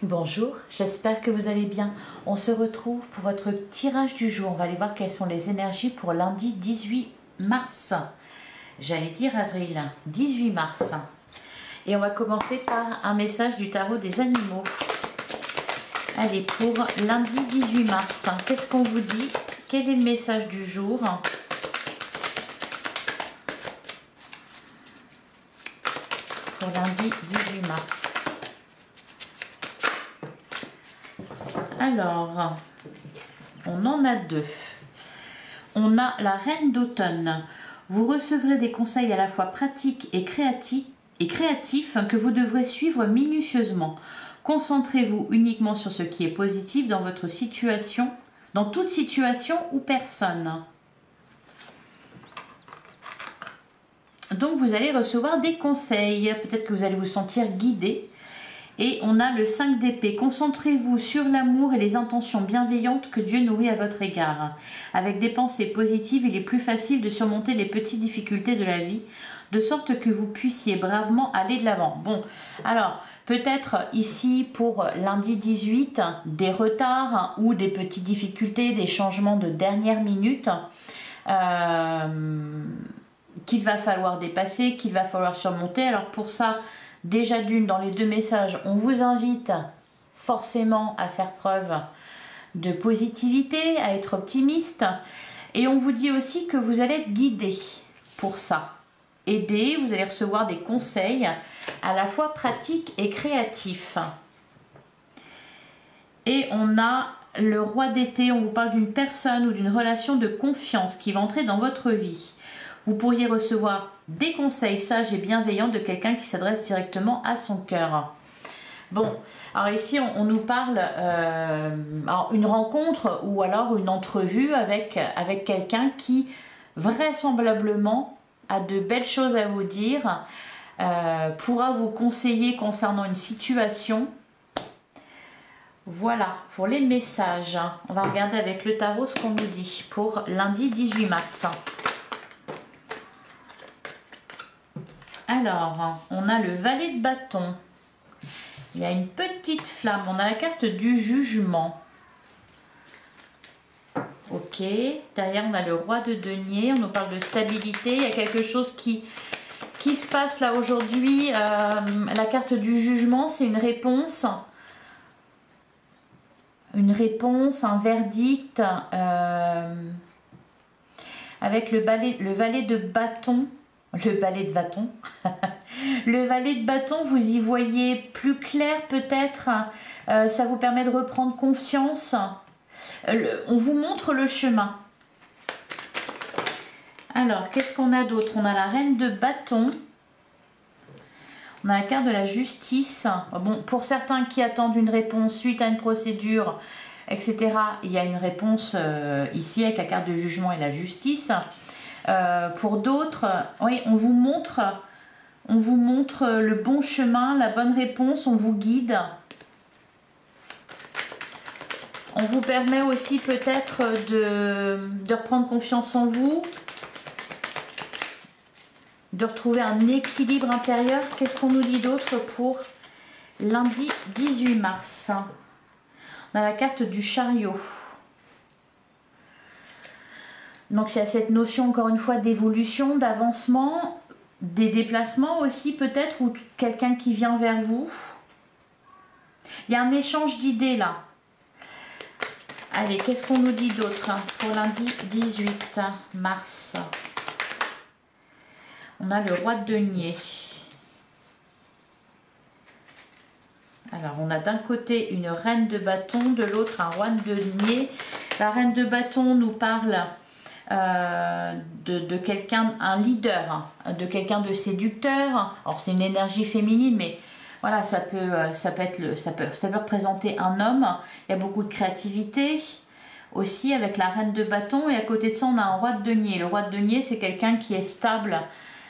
Bonjour, j'espère que vous allez bien. On se retrouve pour votre tirage du jour. On va aller voir quelles sont les énergies pour lundi 18 mars. J'allais dire avril, 18 mars. Et on va commencer par un message du tarot des animaux. Allez, pour lundi 18 mars, qu'est-ce qu'on vous dit? Quel est le message du jour? Pour lundi 18 mars. Alors, on en a deux. On a la reine d'automne. Vous recevrez des conseils à la fois pratiques et créatifs que vous devrez suivre minutieusement. Concentrez-vous uniquement sur ce qui est positif dans votre situation, dans toute situation ou personne. Donc vous allez recevoir des conseils. Peut-être que vous allez vous sentir guidé. Et on a le 5 d'épée. Concentrez-vous sur l'amour et les intentions bienveillantes que Dieu nourrit à votre égard. Avec des pensées positives, il est plus facile de surmonter les petites difficultés de la vie, de sorte que vous puissiez bravement aller de l'avant. Bon, alors, peut-être ici pour lundi 18, des retards ou des petites difficultés, des changements de dernière minute qu'il va falloir dépasser, qu'il va falloir surmonter. Alors pour ça, déjà d'une, dans les deux messages, on vous invite forcément à faire preuve de positivité, à être optimiste. Et on vous dit aussi que vous allez être guidé pour ça. Aidé, vous allez recevoir des conseils à la fois pratiques et créatifs. Et on a le roi d'été, on vous parle d'une personne ou d'une relation de confiance qui va entrer dans votre vie. Vous pourriez recevoir des conseils sages et bienveillants de quelqu'un qui s'adresse directement à son cœur. Bon, alors ici on nous parle une rencontre ou alors une entrevue avec quelqu'un qui vraisemblablement a de belles choses à vous dire, pourra vous conseiller concernant une situation. Voilà, pour les messages. On va regarder avec le tarot ce qu'on nous dit pour lundi 18 mars. Alors, on a le valet de bâton. Il y a une petite flamme. On a la carte du jugement. Ok. Derrière, on a le roi de denier. On nous parle de stabilité. Il y a quelque chose qui se passe là aujourd'hui. La carte du jugement, c'est une réponse. Une réponse, un verdict. Avec le valet de bâton. Le valet de bâton. Le valet de bâton, vous y voyez plus clair peut-être. Ça vous permet de reprendre confiance. On vous montre le chemin. Alors, qu'est-ce qu'on a d'autre? On a la reine de bâton. On a la carte de la justice. Bon, pour certains qui attendent une réponse suite à une procédure, etc., il y a une réponse ici avec la carte de jugement et la justice. Pour d'autres, oui, on vous montre le bon chemin, la bonne réponse, on vous guide. On vous permet aussi peut-être de reprendre confiance en vous, de retrouver un équilibre intérieur. Qu'est-ce qu'on nous dit d'autre pour lundi 18 mars? On a la carte du chariot. Donc il y a cette notion encore une fois d'évolution, d'avancement, des déplacements aussi peut-être, ou quelqu'un qui vient vers vous. Il y a un échange d'idées là. Allez, qu'est-ce qu'on nous dit d'autre pour lundi 18 mars? On a le roi de denier. Alors on a d'un côté une reine de bâton, de l'autre un roi de denier. La reine de bâton nous parle de quelqu'un, un leader, de quelqu'un de séducteur. Alors c'est une énergie féminine, mais voilà, ça peut représenter un homme. Il y a beaucoup de créativité aussi avec la reine de bâton, et à côté de ça on a un roi de denier. Le roi de denier, c'est quelqu'un qui est stable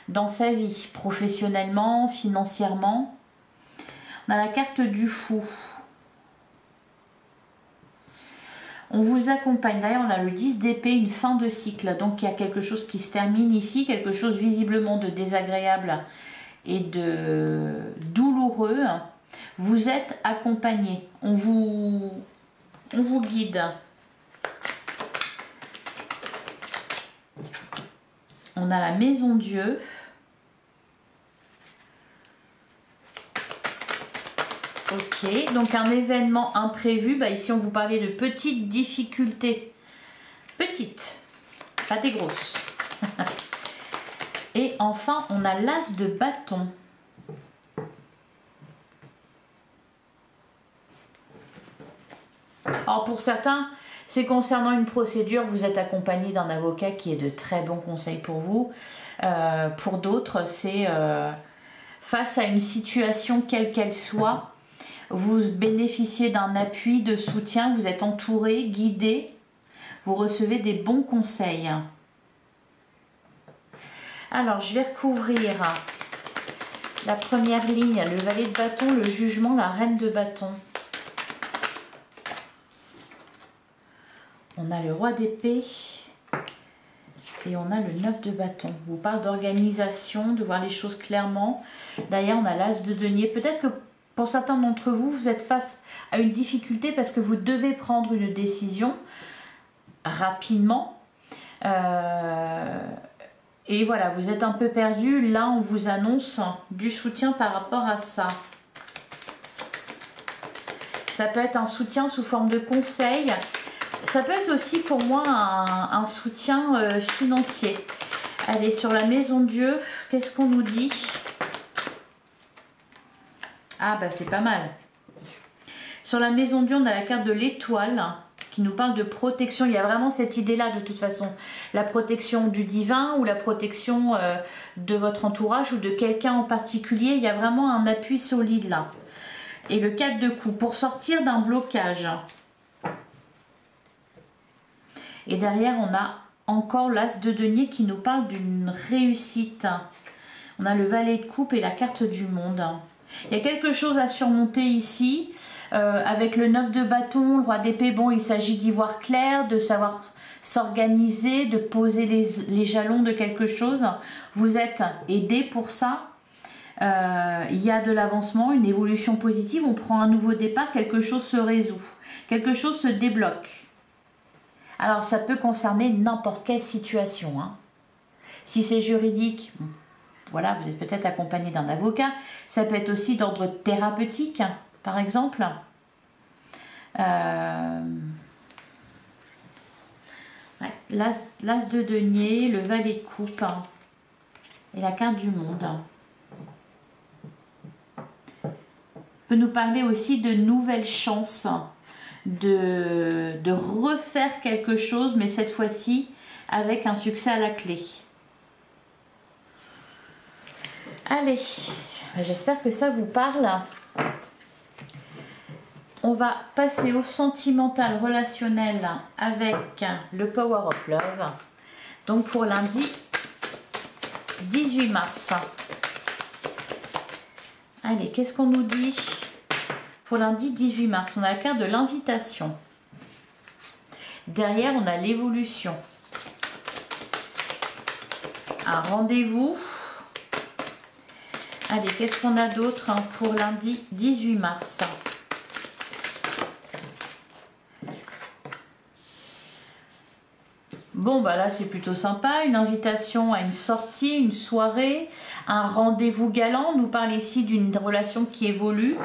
dans sa vie, professionnellement, financièrement. On a la carte du fou. On vous accompagne. D'ailleurs, on a le 10 d'épée, une fin de cycle. Donc, il y a quelque chose qui se termine ici, quelque chose visiblement de désagréable et de douloureux. Vous êtes accompagné. On vous guide. On a la maison Dieu. Ok, donc un événement imprévu. Bah ici, on vous parlait de petites difficultés. Petites, pas des grosses. Et enfin, on a l'as de bâton. Alors pour certains, c'est concernant une procédure, vous êtes accompagné d'un avocat qui est de très bons conseils pour vous. Pour d'autres, c'est face à une situation quelle qu'elle soit, vous bénéficiez d'un appui, de soutien, vous êtes entouré, guidé, vous recevez des bons conseils. Alors, je vais recouvrir la première ligne, le valet de bâton, le jugement, la reine de bâton. On a le roi d'épée et on a le 9 de bâton. On vous parle d'organisation, de voir les choses clairement. Derrière, on a l'as de denier. Peut-être que pour certains d'entre vous, vous êtes face à une difficulté parce que vous devez prendre une décision rapidement. Et voilà, vous êtes un peu perdu. Là, on vous annonce du soutien par rapport à ça. Ça peut être un soutien sous forme de conseil. Ça peut être aussi pour moi un soutien financier. Allez, sur la maison Dieu, qu'est-ce qu'on nous dit? Ah bah c'est pas mal. Sur la maison Dieu, on a la carte de l'étoile qui nous parle de protection. Il y a vraiment cette idée-là de toute façon. La protection du divin ou la protection de votre entourage ou de quelqu'un en particulier. Il y a vraiment un appui solide là. Et le 4 de coups pour sortir d'un blocage. Et derrière, on a encore l'as de denier qui nous parle d'une réussite. On a le valet de coupe et la carte du monde. Il y a quelque chose à surmonter ici. Avec le 9 de bâton, le roi d'épée, bon, il s'agit d'y voir clair, de savoir s'organiser, de poser les jalons de quelque chose. Vous êtes aidé pour ça. Il y a de l'avancement, une évolution positive. On prend un nouveau départ, quelque chose se résout. Quelque chose se débloque. Alors, ça peut concerner n'importe quelle situation. Hein. Si c'est juridique, voilà, vous êtes peut-être accompagné d'un avocat. Ça peut être aussi d'ordre thérapeutique, par exemple. Ouais, l'as de denier, le valet de coupe et la carte du monde. Peut nous parler aussi de nouvelles chances. De refaire quelque chose, mais cette fois-ci avec un succès à la clé. Allez, j'espère que ça vous parle. On va passer au sentimental relationnel avec le Power of Love. Donc pour lundi 18 mars. Allez, qu'est-ce qu'on nous dit ? Pour lundi 18 mars, on a la carte de l'invitation. Derrière, on a l'évolution. Un rendez-vous. Allez, qu'est-ce qu'on a d'autre pour lundi 18 mars? Bon, bah là, c'est plutôt sympa. Une invitation à une sortie, une soirée, un rendez-vous galant. On nous parle ici d'une relation qui évolue.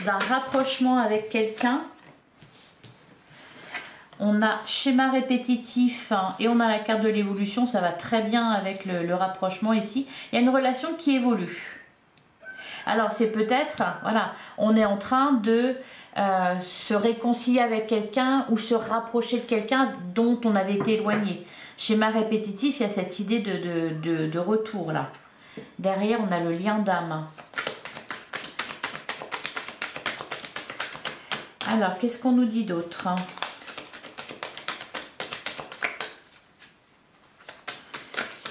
D'un rapprochement avec quelqu'un. On a schéma répétitif et on a la carte de l'évolution. Ça va très bien avec le rapprochement ici. Il y a une relation qui évolue. Alors c'est peut-être, voilà, on est en train de se réconcilier avec quelqu'un ou se rapprocher de quelqu'un dont on avait été éloigné. Schéma répétitif, il y a cette idée de retour là. Derrière, on a le lien d'âme. Alors, qu'est-ce qu'on nous dit d'autre?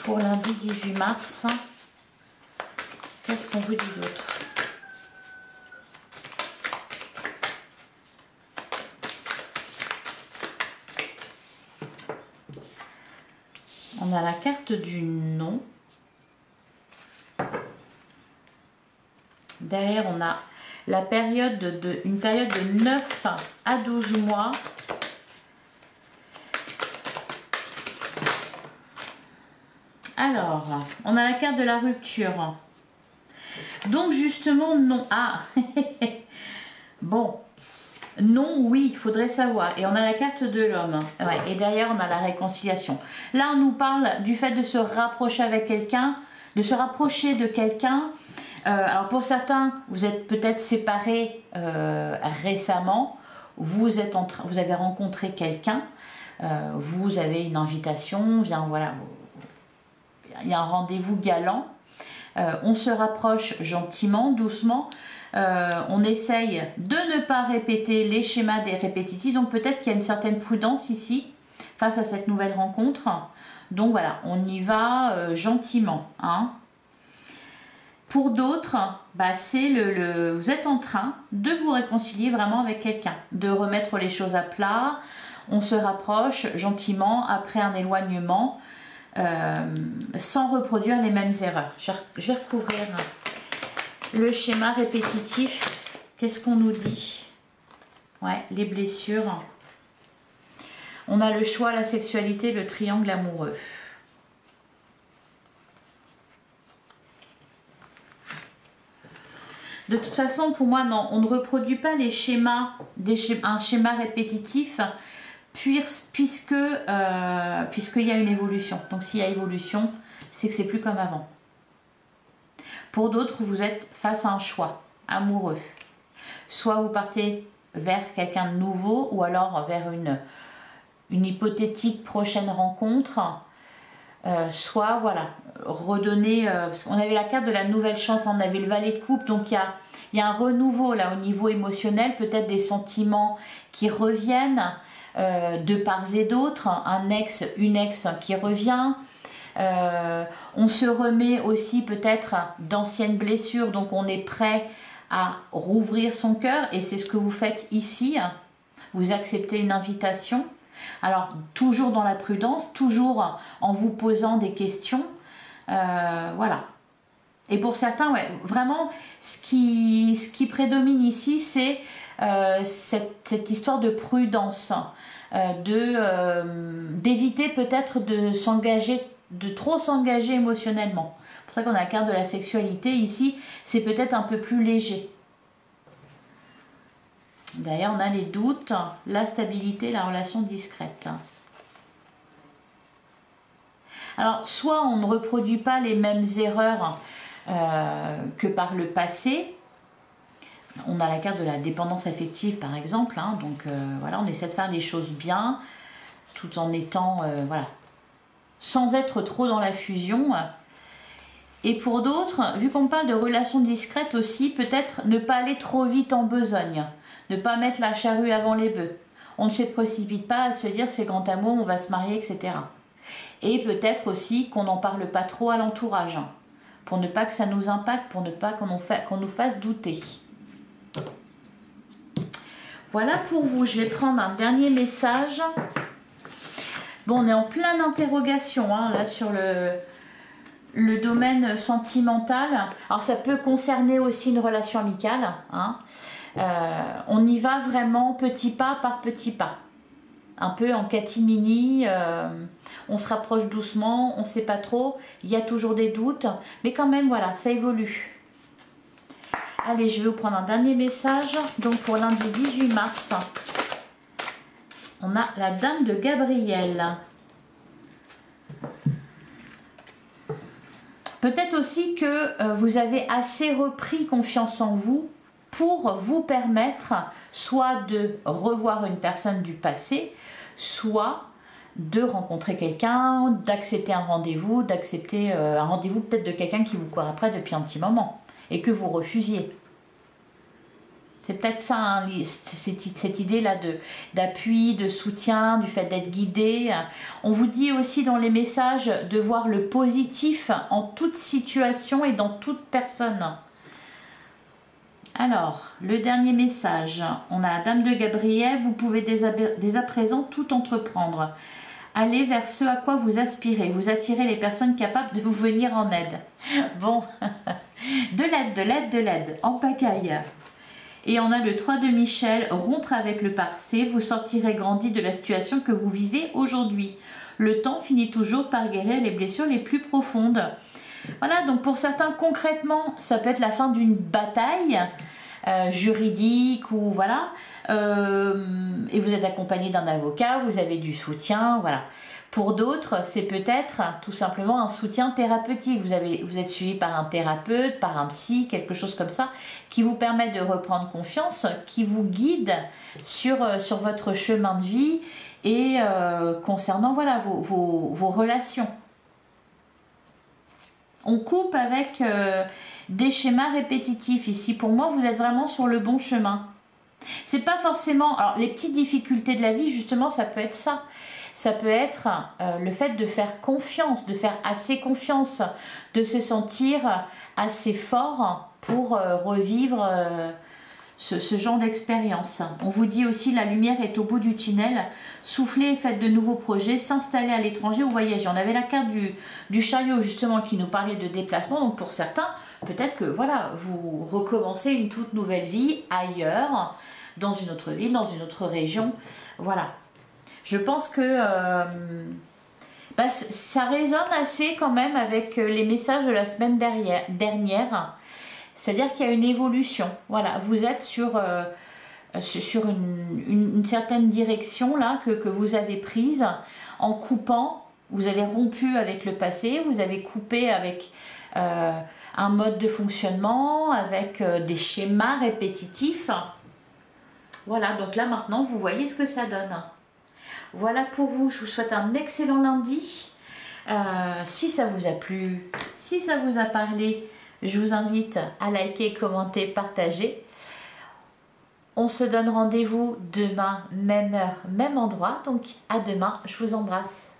Pour lundi 18 mars, qu'est-ce qu'on vous dit d'autre? On a la carte du non. Derrière, on a la période une période de 9 à 12 mois. Alors, on a la carte de la rupture. Donc, justement, non. Ah, bon. Non, oui, il faudrait savoir. Et on a la carte de l'homme. Ouais, et derrière, on a la réconciliation. Là, on nous parle du fait de se rapprocher avec quelqu'un, de se rapprocher de quelqu'un. Alors, pour certains, vous êtes peut-être séparés récemment. Vous avez rencontré quelqu'un. Vous avez une invitation. Voilà, il y a un rendez-vous galant. On se rapproche gentiment, doucement. On essaye de ne pas répéter les schémas des répétitifs. Donc peut-être qu'il y a une certaine prudence ici face à cette nouvelle rencontre. Donc voilà, on y va gentiment. Hein. Pour d'autres, bah, vous êtes en train de vous réconcilier vraiment avec quelqu'un, de remettre les choses à plat. On se rapproche gentiment après un éloignement. Sans reproduire les mêmes erreurs. Je vais recouvrir le schéma répétitif. Qu'est-ce qu'on nous dit? Ouais, les blessures. On a le choix, la sexualité, le triangle amoureux. De toute façon, pour moi, non, on ne reproduit pas les schémas, un schéma répétitif puisqu'il y a une évolution. Donc s'il y a évolution, c'est que c'est plus comme avant. Pour d'autres, vous êtes face à un choix amoureux. Soit vous partez vers quelqu'un de nouveau, ou alors vers une hypothétique prochaine rencontre. Soit, voilà, redonner... parce qu'on avait la carte de la nouvelle chance, on avait le valet de coupe, donc il y a un renouveau là au niveau émotionnel, peut-être des sentiments qui reviennent, de part et d'autre, une ex qui revient. On se remet aussi peut-être d'anciennes blessures, donc on est prêt à rouvrir son cœur, et c'est ce que vous faites ici. Vous acceptez une invitation, alors toujours dans la prudence, toujours en vous posant des questions, voilà. Et pour certains, ouais, vraiment ce qui prédomine ici, c'est cette histoire de prudence, d'éviter peut-être de trop s'engager émotionnellement. C'est pour ça qu'on a la carte de la sexualité ici, c'est peut-être un peu plus léger. D'ailleurs, on a les doutes, la stabilité, la relation discrète. Alors, soit on ne reproduit pas les mêmes erreurs que par le passé. On a la carte de la dépendance affective par exemple, hein, donc voilà, on essaie de faire les choses bien tout en étant voilà, sans être trop dans la fusion. Et pour d'autres, vu qu'on parle de relations discrètes aussi, peut-être ne pas aller trop vite en besogne, ne pas mettre la charrue avant les bœufs. On ne se précipite pas à se dire c'est grand amour, on va se marier, etc. Et peut-être aussi qu'on n'en parle pas trop à l'entourage, hein, pour ne pas que ça nous impacte, pour ne pas qu'on nous fasse douter. Voilà pour vous. Je vais prendre un dernier message. Bon, on est en pleine interrogation hein, là sur le domaine sentimental. Alors ça peut concerner aussi une relation amicale. Hein. On y va vraiment petit pas par petit pas. Un peu en catimini. On se rapproche doucement, on ne sait pas trop. Il y a toujours des doutes. Mais quand même, voilà, ça évolue. Allez, je vais vous prendre un dernier message. Donc pour lundi 18 mars, on a la Dame de Gabriel. Peut-être aussi que vous avez assez repris confiance en vous pour vous permettre soit de revoir une personne du passé, soit de rencontrer quelqu'un, d'accepter un rendez-vous, d'accepter un rendez-vous peut-être de quelqu'un qui vous court après depuis un petit moment et que vous refusiez. C'est peut-être ça, hein, cette idée-là d'appui, de soutien, du fait d'être guidé. On vous dit aussi dans les messages de voir le positif en toute situation et dans toute personne. Alors, le dernier message, on a la Dame de Gabriel, vous pouvez dès à présent tout entreprendre. Allez vers ce à quoi vous aspirez, vous attirez les personnes capables de vous venir en aide. Bon, De l'aide, de l'aide, de l'aide, en pagaille. Et on a le 3 de Michel, rompre avec le passé, vous sortirez grandi de la situation que vous vivez aujourd'hui. Le temps finit toujours par guérir les blessures les plus profondes. Voilà, donc pour certains, concrètement, ça peut être la fin d'une bataille juridique ou voilà. Et vous êtes accompagné d'un avocat, vous avez du soutien, voilà. Pour d'autres, c'est peut-être tout simplement un soutien thérapeutique. Vous êtes suivi par un thérapeute, par un psy, quelque chose comme ça, qui vous permet de reprendre confiance, qui vous guide sur votre chemin de vie et concernant voilà, vos relations. On coupe avec des schémas répétitifs. Ici, pour moi, vous êtes vraiment sur le bon chemin. C'est pas forcément... Alors, les petites difficultés de la vie, justement, ça peut être ça. Ça peut être le fait de faire confiance, de faire assez confiance, de se sentir assez fort pour revivre ce genre d'expérience. On vous dit aussi la lumière est au bout du tunnel. Soufflez, faites de nouveaux projets, s'installer à l'étranger ou voyager. On avait la carte du chariot justement qui nous parlait de déplacement. Donc pour certains, peut-être que voilà, vous recommencez une toute nouvelle vie ailleurs, dans une autre ville, dans une autre région. Voilà. Je pense que ça résonne assez quand même avec les messages de la semaine dernière. C'est-à-dire qu'il y a une évolution. Voilà, vous êtes sur une certaine direction là que vous avez prise en coupant. Vous avez rompu avec le passé, vous avez coupé avec un mode de fonctionnement, avec des schémas répétitifs. Voilà, donc là maintenant vous voyez ce que ça donne. Voilà pour vous, je vous souhaite un excellent lundi. Si ça vous a plu, si ça vous a parlé, je vous invite à liker, commenter, partager. On se donne rendez-vous demain, même heure, même endroit. Donc à demain, je vous embrasse.